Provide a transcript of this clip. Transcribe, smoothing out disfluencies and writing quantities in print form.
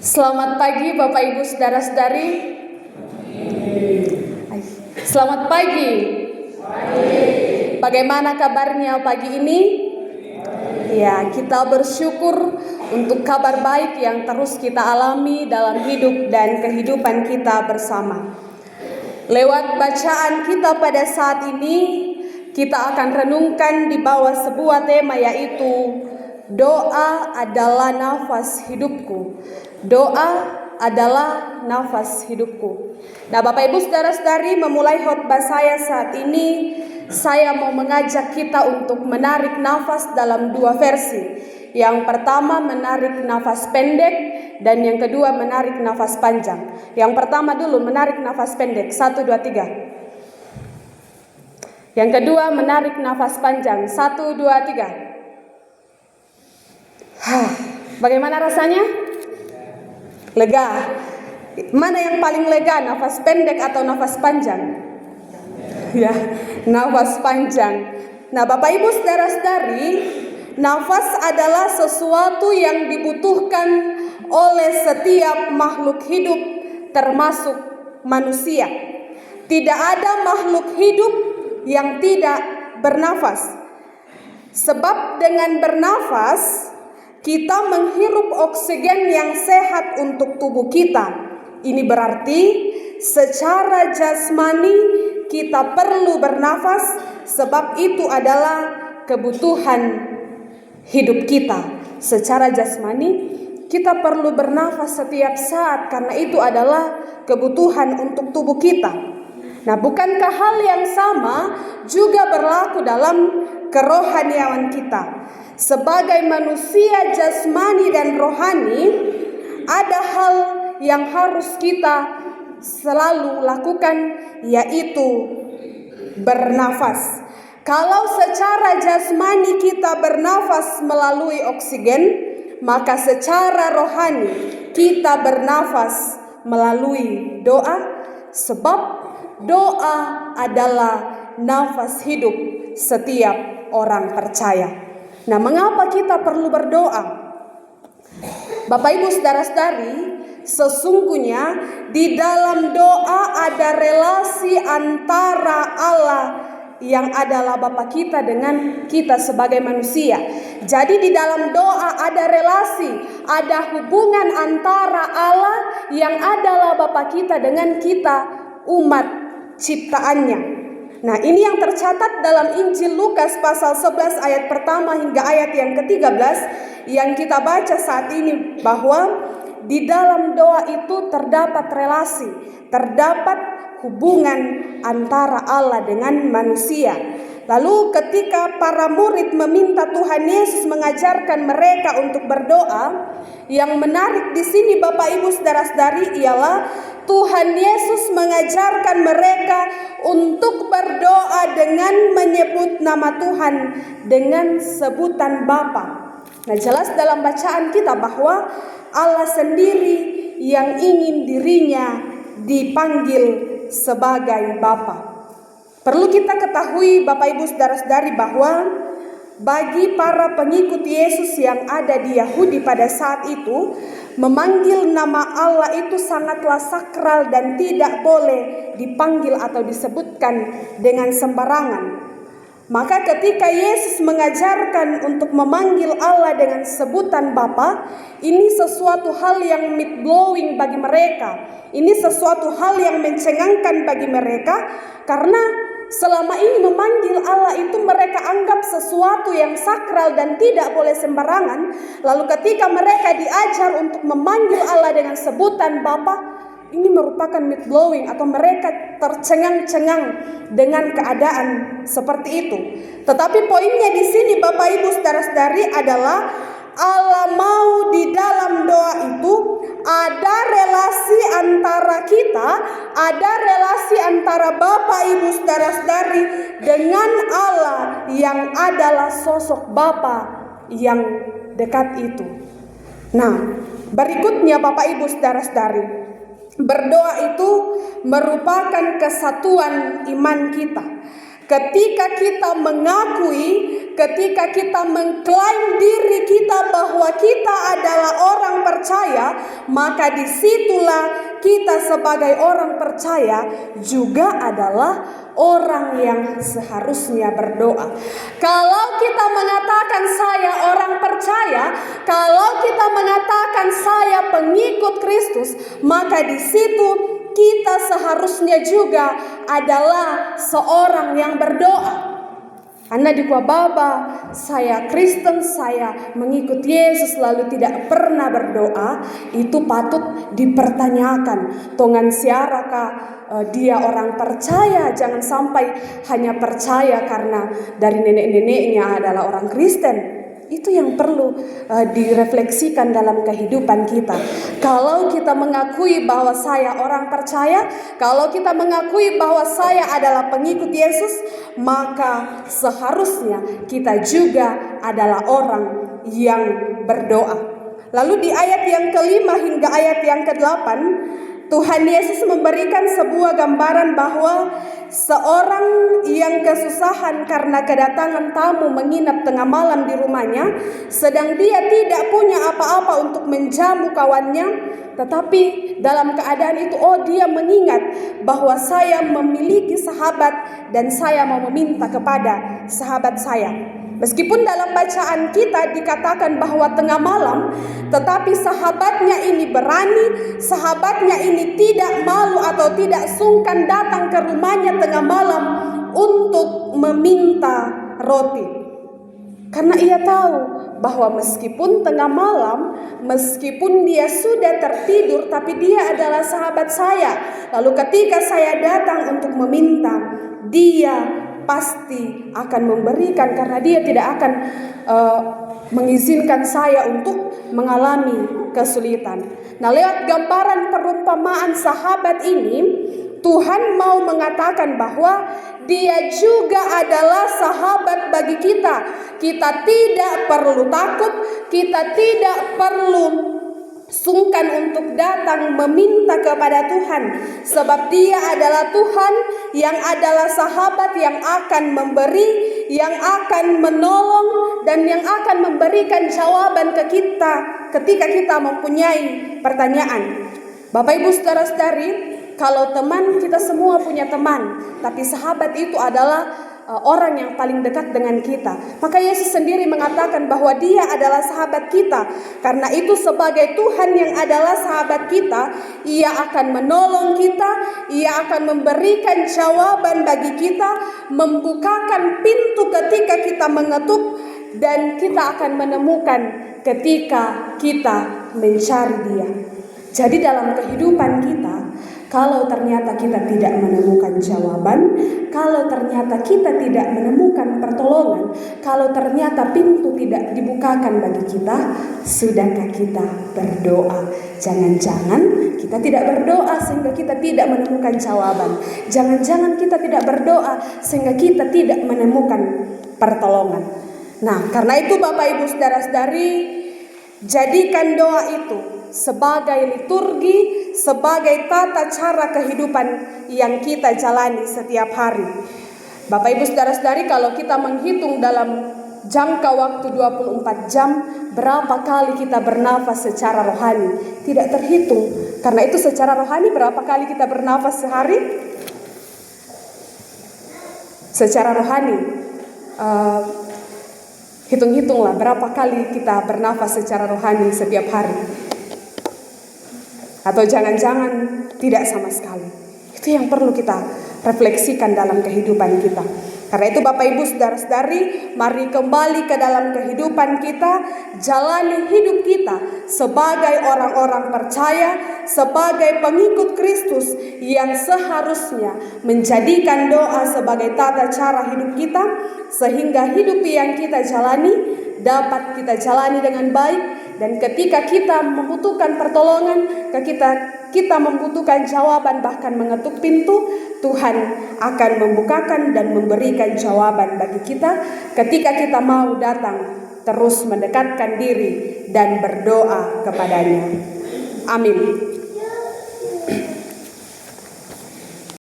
Selamat pagi Bapak Ibu Saudara-saudari. Selamat pagi. Bagaimana kabarnya pagi ini? Ya, kita bersyukur untuk kabar baik yang terus kita alami dalam hidup dan kehidupan kita bersama. Lewat bacaan kita pada saat ini, kita akan renungkan di bawah sebuah tema, yaitu doa adalah nafas hidupku. Doa adalah nafas hidupku. Nah, Bapak Ibu Saudara-saudari, memulai khotbah saya saat ini, saya mau mengajak kita untuk menarik nafas dalam dua versi. Yang pertama menarik nafas pendek, dan yang kedua menarik nafas panjang. Yang pertama dulu menarik nafas pendek, 1, 2, 3. Yang kedua menarik nafas panjang, 1, 2, 3. Bagaimana rasanya? Lega. Mana yang paling lega, nafas pendek atau nafas panjang? Ya, nafas panjang. Nah, Bapak Ibu Saudara-saudari, nafas adalah sesuatu yang dibutuhkan oleh setiap makhluk hidup, termasuk manusia. Tidak ada makhluk hidup yang tidak bernafas. Sebab dengan bernafas, kita menghirup oksigen yang sehat untuk tubuh kita. Ini berarti secara jasmani kita perlu bernafas, sebab itu adalah kebutuhan hidup kita. Secara jasmani kita perlu bernafas setiap saat, karena itu adalah kebutuhan untuk tubuh kita. Nah, bukankah hal yang sama juga berlaku dalam kerohanian kita? Sebagai manusia jasmani dan rohani, ada hal yang harus kita selalu lakukan, yaitu bernafas. Kalau secara jasmani kita bernafas melalui oksigen, maka secara rohani kita bernafas melalui doa, sebab doa adalah nafas hidup setiap orang percaya. Nah, mengapa kita perlu berdoa? Bapak Ibu Saudara-saudari, sesungguhnya di dalam doa ada relasi antara Allah yang adalah Bapa kita dengan kita sebagai manusia. Jadi di dalam doa ada relasi, ada hubungan antara Allah yang adalah Bapa kita dengan kita, umat ciptaannya. Nah, ini yang tercatat dalam Injil Lukas pasal 11 ayat pertama hingga ayat yang ke-13 yang kita baca saat ini, bahwa di dalam doa itu terdapat relasi, terdapat hubungan antara Allah dengan manusia. Lalu ketika para murid meminta Tuhan Yesus mengajarkan mereka untuk berdoa, yang menarik di sini Bapak Ibu Saudara-saudari ialah Tuhan Yesus mengajarkan mereka untuk berdoa dengan menyebut nama Tuhan dengan sebutan Bapa. Nah, jelas dalam bacaan kita bahwa Allah sendiri yang ingin dirinya dipanggil sebagai Bapa. Perlu kita ketahui Bapak Ibu Saudara-saudari bahwa bagi para pengikut Yesus yang ada di Yahudi pada saat itu, memanggil nama Allah itu sangatlah sakral dan tidak boleh dipanggil atau disebutkan dengan sembarangan. Maka ketika Yesus mengajarkan untuk memanggil Allah dengan sebutan Bapa, ini sesuatu hal yang mind-blowing bagi mereka. Ini sesuatu hal yang mencengangkan bagi mereka, karena selama ini memanggil Allah itu mereka anggap sesuatu yang sakral dan tidak boleh sembarangan. Lalu ketika mereka diajar untuk memanggil Allah dengan sebutan Bapa, ini merupakan mind-blowing atau mereka tercengang-cengang dengan keadaan seperti itu. Tetapi poinnya di sini Bapak Ibu Saudara-saudari adalah Allah mau di dalam doa itu ada relasi antara kita, ada relasi antara Bapak Ibu Saudara-saudari dengan Allah yang adalah sosok Bapa yang dekat itu. Nah, berikutnya Bapak Ibu Saudara-saudari, berdoa itu merupakan kesatuan iman kita. Ketika kita mengakui, ketika kita mengklaim diri kita bahwa kita adalah orang percaya percaya, maka disitulah kita sebagai orang percaya juga adalah orang yang seharusnya berdoa. Kalau kita mengatakan saya orang percaya, kalau kita mengatakan saya pengikut Kristus, maka di situ kita seharusnya juga adalah seorang yang berdoa. Karena di Baba, saya Kristen, saya mengikut Yesus lalu tidak pernah berdoa, itu patut dipertanyakan. Tongan siarakah dia orang percaya? Jangan sampai hanya percaya karena dari nenek-neneknya adalah orang Kristen. Itu yang perlu direfleksikan dalam kehidupan kita. Kalau kita mengakui bahwa saya orang percaya, kalau kita mengakui bahwa saya adalah pengikut Yesus, maka seharusnya kita juga adalah orang yang berdoa. Lalu di ayat yang ke-5 hingga ayat yang ke-8, Tuhan Yesus memberikan sebuah gambaran bahwa seorang yang kesusahan karena kedatangan tamu menginap tengah malam di rumahnya, sedang dia tidak punya apa-apa untuk menjamu kawannya, tetapi dalam keadaan itu dia mengingat bahwa saya memiliki sahabat dan saya mau meminta kepada sahabat saya. Meskipun dalam bacaan kita dikatakan bahwa tengah malam, tetapi sahabatnya ini berani, sahabatnya ini tidak malu atau tidak sungkan datang ke rumahnya tengah malam untuk meminta roti. Karena ia tahu bahwa meskipun tengah malam, meskipun dia sudah tertidur, tapi dia adalah sahabat saya. Lalu ketika saya datang untuk meminta, dia pasti akan memberikan, karena dia tidak akan mengizinkan saya untuk mengalami kesulitan. Nah, lewat gambaran perumpamaan sahabat ini, Tuhan mau mengatakan bahwa dia juga adalah sahabat bagi kita. Kita tidak perlu takut, kita tidak perlu sungkan untuk datang meminta kepada Tuhan, sebab Dia adalah Tuhan yang adalah sahabat yang akan memberi, yang akan menolong, dan yang akan memberikan jawaban ke kita ketika kita mempunyai pertanyaan. Bapak Ibu saudara-saudari, kalau teman, kita semua punya teman, tapi sahabat itu adalah orang yang paling dekat dengan kita. Maka Yesus sendiri mengatakan bahwa Dia adalah sahabat kita. Karena itu sebagai Tuhan yang adalah sahabat kita, Ia akan menolong kita, Ia akan memberikan jawaban bagi kita, membukakan pintu ketika kita mengetuk, dan kita akan menemukan ketika kita mencari Dia. Jadi dalam kehidupan kita, kalau ternyata kita tidak menemukan jawaban, kalau ternyata kita tidak menemukan pertolongan, kalau ternyata pintu tidak dibukakan bagi kita, sudahkah kita berdoa? Jangan-jangan kita tidak berdoa sehingga kita tidak menemukan jawaban. Jangan-jangan kita tidak berdoa sehingga kita tidak menemukan pertolongan. Nah, karena itu Bapak Ibu saudara-saudari, jadikan doa itu sebagai liturgi, sebagai tata cara kehidupan yang kita jalani setiap hari. Bapak Ibu saudara-saudari, kalau kita menghitung dalam jangka waktu 24 jam, berapa kali kita bernafas secara rohani? Tidak terhitung. Karena itu secara rohani berapa kali kita bernafas sehari? Secara rohani, hitung-hitunglah berapa kali kita bernafas secara rohani setiap hari. Atau jangan-jangan tidak sama sekali. Itu yang perlu kita refleksikan dalam kehidupan kita. Karena itu Bapak Ibu saudara-saudari, mari kembali ke dalam kehidupan kita, jalani hidup kita sebagai orang-orang percaya, sebagai pengikut Kristus yang seharusnya menjadikan doa sebagai tata cara hidup kita, sehingga hidup yang kita jalani dapat kita jalani dengan baik. Dan ketika kita membutuhkan pertolongan, kita membutuhkan jawaban, bahkan mengetuk pintu, Tuhan akan membukakan dan memberikan jawaban bagi kita ketika kita mau datang terus mendekatkan diri dan berdoa kepadanya. Amin.